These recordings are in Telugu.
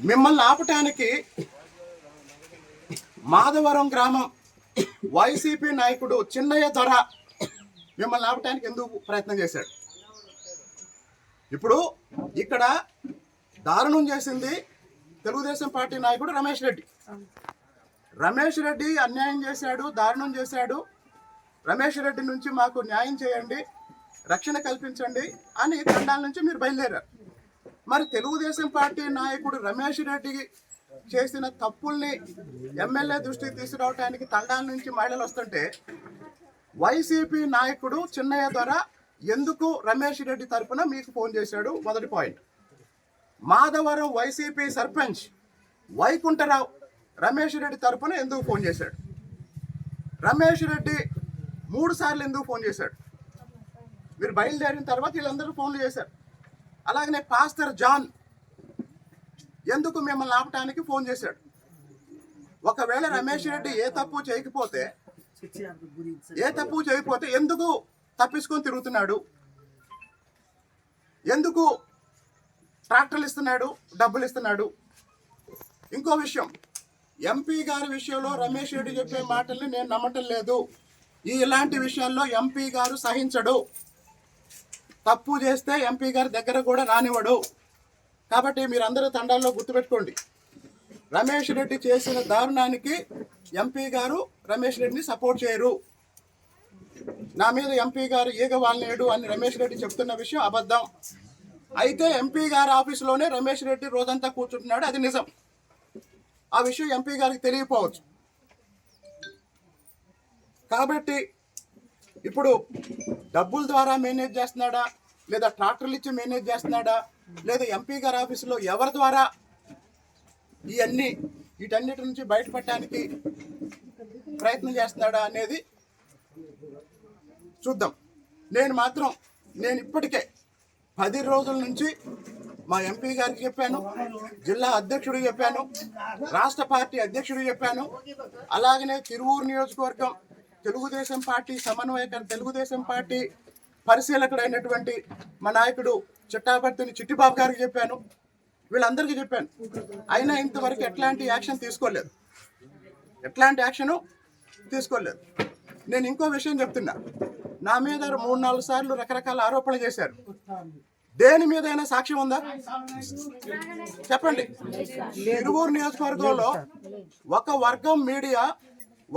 మిమ్మల్ని ఆపటానికి మాధవరం గ్రామం వైసీపీ నాయకుడు చిన్నయ్య దొర మిమ్మల్ని ఆపటానికి ఎందుకు ప్రయత్నం చేశాడు? ఇప్పుడు ఇక్కడ దారుణం చేసింది తెలుగుదేశం పార్టీ నాయకుడు రమేష్ రెడ్డి. రమేష్ రెడ్డి అన్యాయం చేశాడు, దారుణం చేశాడు. రమేష్ రెడ్డి నుంచి మాకు న్యాయం చేయండి, రక్షణ కల్పించండి అని తండాల నుంచి మీరు బయలుదేరారు. మరి తెలుగుదేశం పార్టీ నాయకుడు రమేష్ రెడ్డి చేసిన తప్పుల్ని ఎమ్మెల్యే దృష్టికి తీసుకురావడానికి తండాల నుంచి మహిళలు వస్తుంటే వైసీపీ నాయకుడు చిన్నయ్య ద్వారా ఎందుకు రమేష్ రెడ్డి తరఫున మీకు ఫోన్ చేశాడు? మొదటి పాయింట్. మాధవరం వైసీపీ సర్పంచ్ వైకుంఠరావు రమేష్ రెడ్డి తరఫున ఎందుకు ఫోన్ చేశాడు? రమేష్ రెడ్డి 3 సార్లు ఎందుకు ఫోన్ చేశాడు? మీరు బయలుదేరిన తర్వాత వీళ్ళందరూ ఫోన్లు చేశారు. అలాగనే పాస్టర్ జాన్ ఎందుకు మిమ్మల్ని ఆపటానికి ఫోన్ చేశాడు? ఒకవేళ రమేష్ రెడ్డి ఏ తప్పు చేయకపోతే ఎందుకు తప్పించుకొని తిరుగుతున్నాడు? ఎందుకు ట్రాక్టర్లు ఇస్తున్నాడు, డబ్బులు ఇస్తున్నాడు? ఇంకో విషయం, ఎంపీ గారి విషయంలో రమేష్ రెడ్డి చెప్పే మాటల్ని నేను నమ్మటం లేదు. ఇలాంటి విషయాల్లో ఎంపీ గారు సహించడు. తప్పు చేస్తే ఎంపీ గారి దగ్గర కూడా రానివ్వడు. కాబట్టి మీరందరూ తండాల్లో గుర్తుపెట్టుకోండి, రమేష్ రెడ్డి చేసిన దారుణానికి ఎంపీ గారు రమేష్ రెడ్డిని సపోర్ట్ చేయరు. నా మీద ఎంపీ గారు ఈగ వాల్నేడు అని రమేష్ రెడ్డి చెప్తున్న విషయం అబద్ధం. అయితే ఎంపీ గారి ఆఫీసులోనే రమేష్ రెడ్డి రోజంతా కూర్చుంటున్నాడు, అది నిజం. ఆ విషయం ఎంపీ గారికి తెలియకపోవచ్చు. కాబట్టి ఇప్పుడు డబ్బుల ద్వారా మేనేజ్ చేస్తున్నాడా, లేదా ట్రాక్టర్లు ఇచ్చి మేనేజ్ చేస్తున్నాడా, లేదా ఎంపీ గారి ఆఫీసులో ఎవరి ద్వారా వీటన్నిటి నుంచి బయటపడటానికి ప్రయత్నం చేస్తున్నాడా అనేది చూద్దాం. నేను ఇప్పటికే 10 రోజుల నుంచి మా ఎంపీ గారికి చెప్పాను, జిల్లా అధ్యక్షుడికి చెప్పాను, రాష్ట్ర పార్టీ అధ్యక్షుడికి చెప్పాను. అలాగనే తిరువూరు నియోజకవర్గం తెలుగుదేశం పార్టీ సమన్వయకర్త, తెలుగుదేశం పార్టీ పరిశీలకుడైనటువంటి మా నాయకుడు చిట్టాపర్తిని చిట్టిబాబు గారికి చెప్పాను, వీళ్ళందరికీ చెప్పాను. అయినా ఇంతవరకు ఎట్లాంటి యాక్షన్ తీసుకోలేదు. నేను ఇంకో విషయం చెప్తున్నా, నా మీద 3-4 సార్లు రకరకాల ఆరోపణలు చేశారు. దేని మీదైనా సాక్ష్యం ఉందా? చెప్పండి. తిరువూరు నియోజకవర్గంలో ఒక వర్గం మీడియా,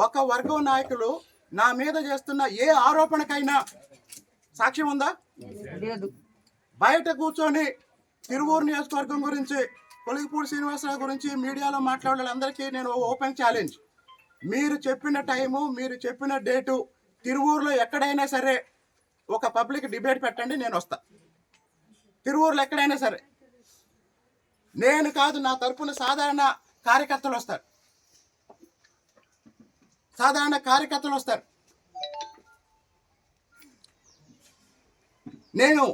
ఒక వర్గం నాయకులు నా మీద చేస్తున్న ఏ ఆరోపణకైనా సాక్ష్యం ఉందా? బయట కూర్చొని తిరువూరు నియోజకవర్గం గురించి, కొలిగిపూడి శ్రీనివాసరావు గురించి మీడియాలో మాట్లాడే వాళ్ళందరికీ నేను ఓపెన్ ఛాలెంజ్, మీరు చెప్పిన టైము, మీరు చెప్పిన డేటు తిరువూరులో ఎక్కడైనా సరే ఒక పబ్లిక్ డిబేట్ పెట్టండి, నేను వస్తా. తిరువూరులో ఎక్కడైనా సరే. నేను కాదు, నా తరపున సాధారణ కార్యకర్తలు వస్తారు. నేను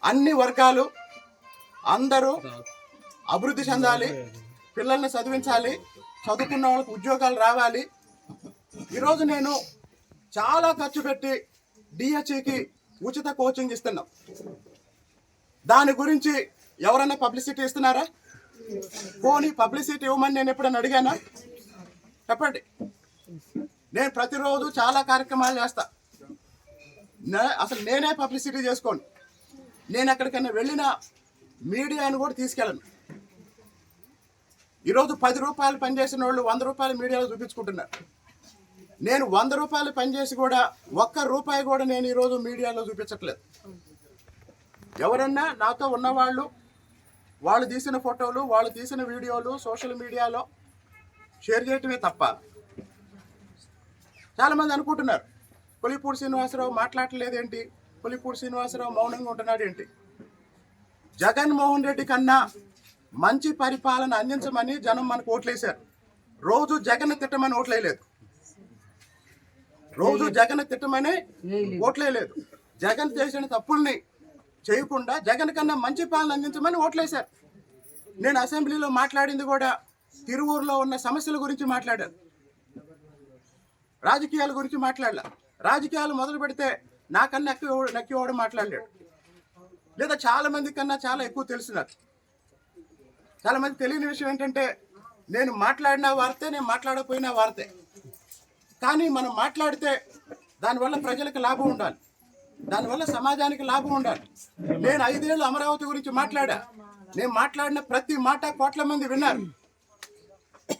అన్ని వర్గాలు అందరూ అభివృద్ధి చెందాలి, పిల్లల్ని చదివించాలి, చదువుకున్న వాళ్ళకి ఉద్యోగాలు రావాలి. ఈరోజు నేను చాలా ఖర్చు పెట్టి డిహెచ్ఈకి ఉచిత కోచింగ్ ఇస్తున్నాం. దాని గురించి ఎవరైనా పబ్లిసిటీ ఇస్తున్నారా? పోనీ పబ్లిసిటీ ఇవ్వమని నేను ఎప్పుడైనా అడిగానా? చెప్పండి. నేను ప్రతిరోజు చాలా కార్యక్రమాలు చేస్తా. అసలు నేనే పబ్లిసిటీ చేసుకోను. నేను ఎక్కడికైనా వెళ్ళిన మీడియాను కూడా తీసుకెళ్ళను. ఈరోజు 10 రూపాయలు పనిచేసిన వాళ్ళు 100 రూపాయలు మీడియాలో చూపించుకుంటున్నారు. నేను 100 రూపాయలు పనిచేసి కూడా 1 రూపాయి కూడా నేను ఈరోజు మీడియాలో చూపించట్లేదు. ఎవరన్నా నాతో ఉన్నవాళ్ళు, వాళ్ళు తీసిన ఫోటోలు, వాళ్ళు తీసిన వీడియోలు సోషల్ మీడియాలో షేర్ చేయటమే తప్ప. చాలామంది అనుకుంటున్నారు, కొలిగిపూడి శ్రీనివాసరావు మాట్లాడలేదేంటి, కొలిగిపూడి శ్రీనివాసరావు మౌనంగా ఉంటున్నాడు ఏంటి? జగన్మోహన్ రెడ్డి కన్నా మంచి పరిపాలన అందించమని జనం మనకు ఓట్లేశారు. రోజు జగన్ తిట్టమని ఓట్లేయలేదు. జగన్ చేసిన తప్పుల్ని చేయకుండా జగన్ కన్నా మంచి పాలన అందించమని ఓట్లేశారు. నేను అసెంబ్లీలో మాట్లాడింది కూడా తిరువూరులో ఉన్న సమస్యల గురించి మాట్లాడాను, రాజకీయాల గురించి మాట్లాడలే. రాజకీయాలు మొదలు పెడితే నాకన్నా నక్కివాడు మాట్లాడలేడు, లేదా చాలా మంది కన్నా చాలా ఎక్కువ తెలిసినారు. చాలామంది తెలియని విషయం ఏంటంటే నేను మాట్లాడిన వార్తే, నేను మాట్లాడకపోయినా వార్తే. కానీ మనం మాట్లాడితే దానివల్ల ప్రజలకు లాభం ఉండాలి, దానివల్ల సమాజానికి లాభం ఉండాలి. నేను 5 ఏళ్ళు అమరావతి గురించి మాట్లాడా. నేను మాట్లాడిన ప్రతి మాట కోట్ల మంది విన్నారు.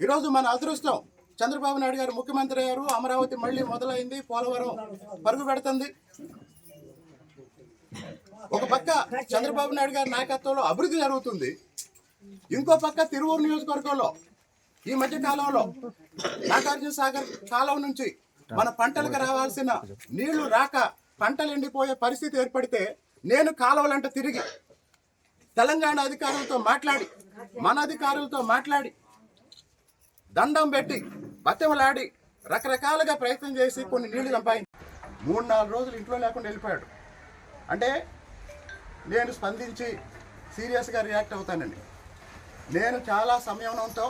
ఈరోజు మన అదృష్టం, చంద్రబాబు నాయుడు గారు ముఖ్యమంత్రి అయ్యారు, అమరావతి మళ్ళీ మొదలైంది, పోలవరం పరుగు పెడుతుంది. ఒక పక్క చంద్రబాబు నాయుడు గారి నాయకత్వంలో అభివృద్ధి జరుగుతుంది, ఇంకో పక్క తిరువూరు నియోజకవర్గంలో ఈ మధ్య కాలంలో నాగార్జున సాగర్ కాలం నుంచి మన పంటలకు రావాల్సిన నీళ్లు రాక పంటలు ఎండిపోయే పరిస్థితి ఏర్పడితే నేను కాలువలంట తిరిగి తెలంగాణ అధికారులతో మాట్లాడి, మన అధికారులతో మాట్లాడి, దండం పెట్టి, బత్తెమలాడి, రకరకాలుగా ప్రయత్నం చేసి కొన్ని నీళ్లు సంపాదించి 3-4 రోజులు ఇంట్లో లేకుండా వెళ్ళిపోయాడు. అంటే నేను స్పందించి సీరియస్గా రియాక్ట్ అవుతానండి. నేను చాలా సంయమనంతో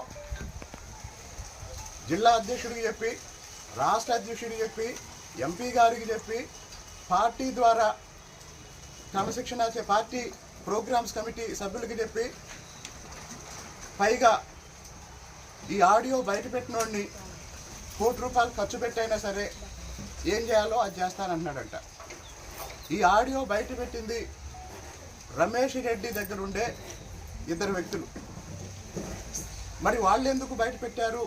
జిల్లా అధ్యక్షుడికి చెప్పి, రాష్ట్ర అధ్యక్షుడికి చెప్పి, ఎంపీ గారికి చెప్పి, పార్టీ ద్వారా క్రమశిక్షణ పార్టీ ప్రోగ్రామ్స్ కమిటీ సభ్యులకి చెప్పి, పైగా ఈ ఆడియో బయట పెట్టినోడిని ₹1 కోటి ఖర్చు పెట్టైనా సరే ఏం చేయాలో అది చేస్తానంటున్నాడంట. ఈ ఆడియో బయట పెట్టింది రమేష్ రెడ్డి దగ్గర ఉండే 2 వ్యక్తులు. మరి వాళ్ళు ఎందుకు బయట పెట్టారు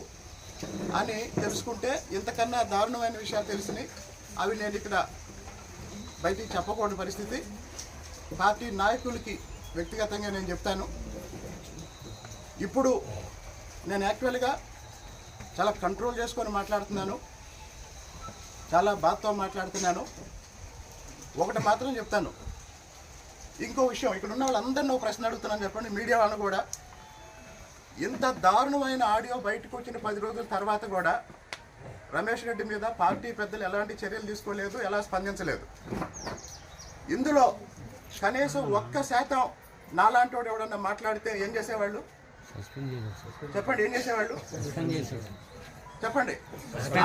అని తెలుసుకుంటే ఇంతకన్నా దారుణమైన విషయాలు తెలిసినాయి. అవి నేను ఇక్కడ బయటికి చెప్పకూడని పరిస్థితి. పార్టీ నాయకులకి వ్యక్తిగతంగా నేను చెప్తాను. ఇప్పుడు నేను యాక్చువల్గా చాలా కంట్రోల్ చేసుకొని మాట్లాడుతున్నాను, చాలా బాధతో మాట్లాడుతున్నాను. ఒకటి మాత్రం చెప్తాను, ఇంకో విషయం, ఇక్కడ ఉన్న వాళ్ళందరినీ ఒక ప్రశ్న అడుగుతున్నాను, చెప్పండి. మీడియా వాళ్ళు కూడా ఇంత దారుణమైన ఆడియో బయటకు వచ్చిన 10 రోజుల తర్వాత కూడా రమేష్ రెడ్డి మీద పార్టీ పెద్దలు ఎలాంటి చర్యలు తీసుకోలేదు, ఎలా స్పందించలేదు. ఇందులో కనీసం 1% నాలాంటి వాడు ఎవడన్నా మాట్లాడితే ఏం చేసేవాళ్ళు చెప్పండి? ఏం చేసేవాళ్ళు చెప్పండి?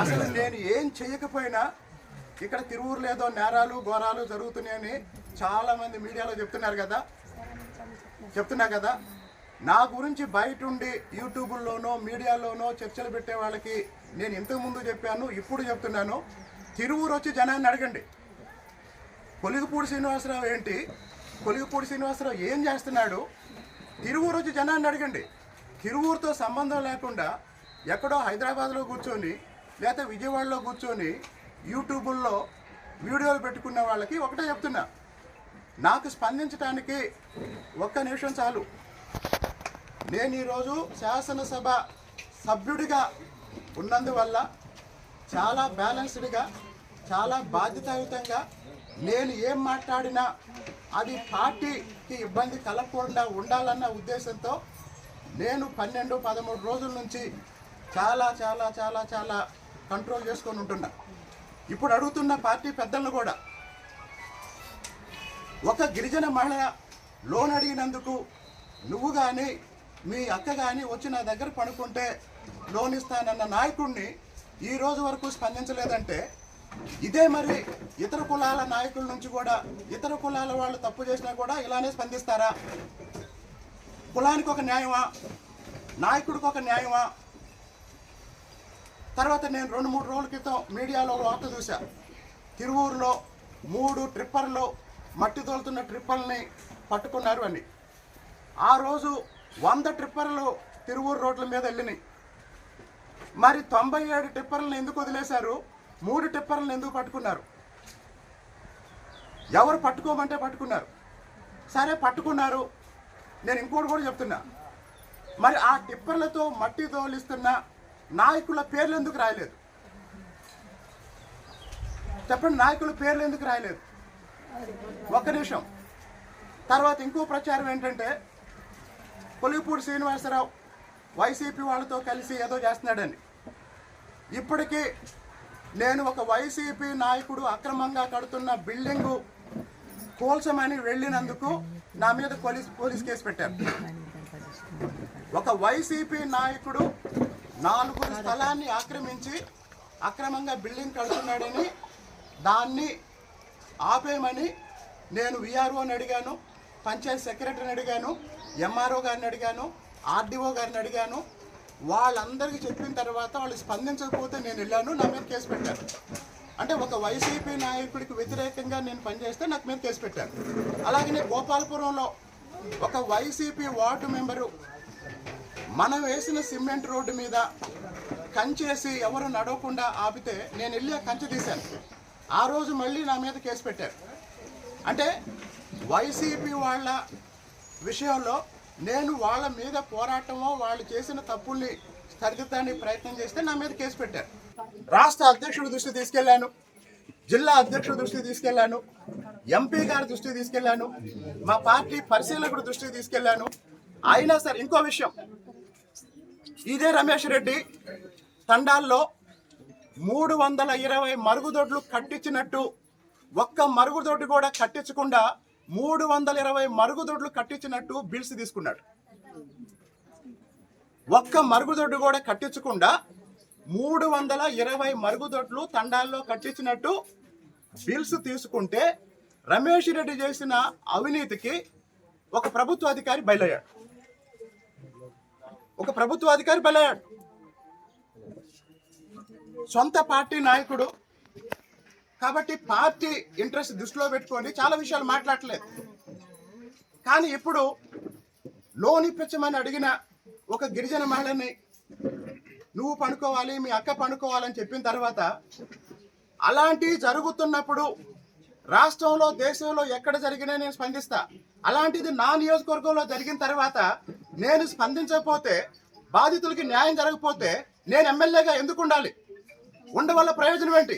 అసలు నేను ఏం చేయకపోయినా ఇక్కడ తిరువూరులో ఏదో నేరాలు ఘోరాలు జరుగుతున్నాయని చాలామంది మీడియాలో చెప్తున్నారు కదా. నా గురించి బయట ఉండి యూట్యూబ్లోనో మీడియాలోనో చర్చలు పెట్టే వాళ్ళకి నేను ఇంతకుముందు చెప్పాను, ఇప్పుడు చెప్తున్నాను. తిరువూరు వచ్చి జనాన్ని అడగండి. కొలిగిపూడి శ్రీనివాసరావు ఏంటి, కొలిగిపూడి శ్రీనివాసరావు ఏం చేస్తున్నాడు, తిరువూరు వచ్చి జనాన్ని అడగండి. తిరువూరుతో సంబంధం లేకుండా ఎక్కడో హైదరాబాద్లో కూర్చొని లేకపోతే విజయవాడలో కూర్చొని యూట్యూబుల్లో వీడియోలు పెట్టుకున్న వాళ్ళకి ఒకటే చెప్తున్నా, నాకు స్పందించడానికి 1 నిమిషం చాలు. నేను ఈరోజు శాసనసభ సభ్యుడిగా ఉన్నందువల్ల చాలా బ్యాలెన్స్డ్గా, చాలా బాధ్యతాయుతంగా నేను ఏం మాట్లాడినా అది పార్టీకి ఇబ్బంది కలగకుండా ఉండాలన్న ఉద్దేశంతో నేను 12-13 రోజుల నుంచి చాలా చాలా చాలా చాలా కంట్రోల్ చేసుకొని ఉంటున్నా. ఇప్పుడు అడుగుతున్న పార్టీ పెద్దలను కూడా, ఒక గిరిజన మహిళ లోన్ అడిగినందుకు నువ్వు కానీ మీ అక్క కానీ వచ్చి నా దగ్గర పడుకుంటే లోన్ ఇస్తానన్న నాయకుడిని ఈ రోజు వరకు స్పందించలేదంటే, ఇదే మరి ఇతర కులాల నాయకుల నుంచి కూడా ఇతర కులాల వాళ్ళు తప్పు చేసినా కూడా ఇలానే స్పందిస్తారా? కులానికి ఒక న్యాయమా, నాయకుడికి ఒక న్యాయమా? తర్వాత నేను 2-3 రోజుల క్రితం మీడియాలో వార్త చూసా, తిరువూరులో 3 ట్రిప్పర్లు మట్టి తోలుతున్న ట్రిప్పర్లని పట్టుకున్నారు అని. ఆ రోజు 100 ట్రిప్పర్లు తిరువూరు రోడ్ల మీద వెళ్ళినాయి. మరి 97 ట్రిప్పర్లను ఎందుకు వదిలేశారు? 3 ట్రిప్పర్లను ఎందుకు పట్టుకున్నారు? ఎవరు పట్టుకోమంటే పట్టుకున్నారు. సరే పట్టుకున్నారు. నేను ఇంకోటి కూడా చెప్తున్నా, మరి ఆ టిప్పర్లతో మట్టి తోలిస్తున్న నాయకుల పేర్లు ఎందుకు రాయలేదు? చెప్పండి, నాయకుల పేర్లు ఎందుకు రాయలేదు? 1 నిమిషం. తర్వాత ఇంకో ప్రచారం ఏంటంటే, కొలిగిపూడి శ్రీనివాసరావు వైసీపీ వాళ్ళతో కలిసి ఏదో చేస్తున్నాడని. ఇప్పటికీ నేను ఒక వైసీపీ నాయకుడు అక్రమంగా కడుతున్న బిల్డింగు కోల్చమని వెళ్ళినందుకు నా మీద పోలీస్ కేసు పెట్టారు. ఒక వైసీపీ నాయకుడు 4 స్థలాన్ని ఆక్రమించి అక్రమంగా బిల్డింగ్ కడుతున్నాడని దాన్ని ఆపేయమని నేను విఆర్ఓని అడిగాను, పంచాయత్ సెక్రటరీని అడిగాను, ఎంఆర్ఓ గారిని అడిగాను, ఆర్డీఓ గారిని అడిగాను. వాళ్ళందరికీ చెప్పిన తర్వాత వాళ్ళు స్పందించకపోతే నేను వెళ్ళాను, నా మీద కేసు పెట్టారు. అంటే ఒక వైసీపీ నాయకుడికి వ్యతిరేకంగా నేను పనిచేస్తే నాకు మీద కేసు పెట్టారు. అలాగనే గోపాలపురంలో ఒక వైసీపీ వార్డు మెంబరు మనం వేసిన సిమెంట్ రోడ్డు మీద కంచేసి ఎవరు నడవకుండా ఆపితే నేను వెళ్ళి ఆ కంచె తీశాను. ఆ రోజు మళ్ళీ నా మీద కేసు పెట్టారు. అంటే వైసీపీ వాళ్ళ విషయంలో నేను వాళ్ళ మీద పోరాటమో వాళ్ళు చేసిన తప్పుల్ని సరిదిద్దడానికి ప్రయత్నం చేస్తే నా మీద కేసు పెట్టారు. రాష్ట్ర అధ్యక్షుడి దృష్టి తీసుకెళ్లాను, జిల్లా అధ్యక్షుడి దృష్టికి తీసుకెళ్లాను, ఎంపీ గారి దృష్టికి తీసుకెళ్లాను, మా పార్టీ పరిశీలకుడి దృష్టికి తీసుకెళ్లాను. అయినా సరే ఇంకో విషయం, ఇదే రమేష్ రెడ్డి తండాల్లో 320 మరుగుదొడ్లు కట్టించినట్టు ఒక్క మరుగుదొడ్డు కూడా కట్టించకుండా 320 మరుగుదొడ్లు కట్టించినట్టు బిల్స్ తీసుకున్నాడు. ఒక్క మరుగుదొడ్డు కూడా కట్టించకుండా 320 మరుగుదొడ్లు తండాల్లో కట్టించినట్టు బిల్స్ తీసుకుంటే రమేష్ రెడ్డి చేసిన అవినీతికి ఒక ప్రభుత్వ అధికారి బయలయ్యాడు. సొంత పార్టీ నాయకుడు కాబట్టి పార్టీ ఇంట్రెస్ట్ దృష్టిలో పెట్టుకొని చాలా విషయాలు మాట్లాడలేదు. కానీ ఇప్పుడు లోన్ ఇప్పించమని అడిగిన ఒక గిరిజన మహిళని నువ్వు పనుకోవాలి, మీ అక్క పనుకోవాలని చెప్పిన తర్వాత అలాంటివి జరుగుతున్నప్పుడు రాష్ట్రంలో దేశంలో ఎక్కడ జరిగినా నేను స్పందిస్తా. అలాంటిది నా నియోజకవర్గంలో జరిగిన తర్వాత నేను స్పందించకపోతే, బాధితులకి న్యాయం జరగకపోతే నేను ఎమ్మెల్యేగా ఎందుకు ఉండాలి? ఉండవల్ల ప్రయోజనం ఏంటి?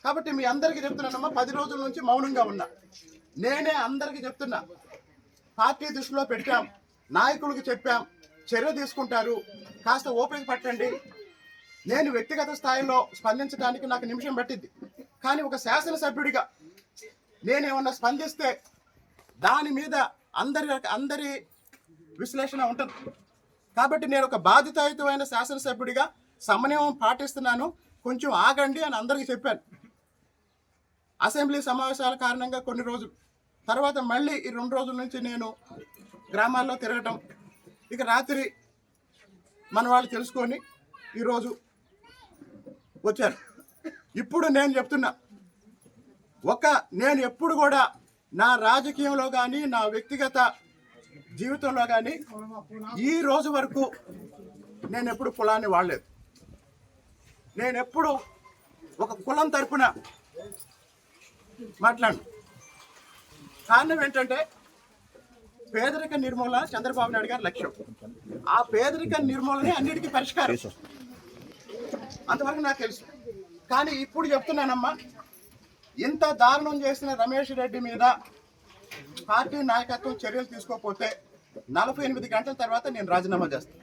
కాబట్టి మీ అందరికీ చెప్తున్నానమ్మా, 10 రోజుల నుంచి మౌనంగా ఉన్నా. నేనే అందరికీ చెప్తున్నా, పార్టీ దృష్టిలో పెట్టాం, నాయకులకు చెప్పాం, చర్య తీసుకుంటారు, కాస్త ఓపిక పట్టండి. నేను వ్యక్తిగత స్థాయిలో స్పందించడానికి నాకు నిమిషం పట్టింది. కానీ ఒక శాసనసభ్యుడిగా నేనేమన్నా స్పందిస్తే దాని మీద అందరి విశ్లేషణ ఉంటుంది. కాబట్టి నేను ఒక బాధ్యతాయుతమైన శాసనసభ్యుడిగా సమన్వయం పాటిస్తున్నాను, కొంచెం ఆగండి అని అందరికీ చెప్పాను. అసెంబ్లీ సమావేశాల కారణంగా కొన్ని రోజులు తర్వాత మళ్ళీ ఈ 2 రోజుల నుంచి నేను గ్రామాల్లో తిరగటం, ఇక రాత్రి మన వాళ్ళు తెలుసుకొని ఈరోజు వచ్చారు. ఇప్పుడు నేను చెప్తున్నా, నేను ఎప్పుడు కూడా నా రాజకీయంలో కానీ నా వ్యక్తిగత జీవితంలో కానీ ఈ రోజు వరకు నేను ఎప్పుడు కులాన్ని వాడలేదు. నేను ఎప్పుడు ఒక కులం తరపున మాట్లాడు. కారణం ఏంటంటే పేదరిక నిర్మూలన చంద్రబాబు నాయుడు గారి లక్ష్యం. ఆ పేదరిక నిర్మూలనే అన్నిటికీ పరిష్కారం, అంతవరకు నాకు తెలుసు. కానీ ఇప్పుడు చెప్తున్నానమ్మా, ఇంత దారుణం చేసిన రమేష్ రెడ్డి మీద పార్టీ నాయకత్వం చర్యలు తీసుకోకపోతే 48 గంటల తర్వాత నేను రాజీనామా చేస్తాను.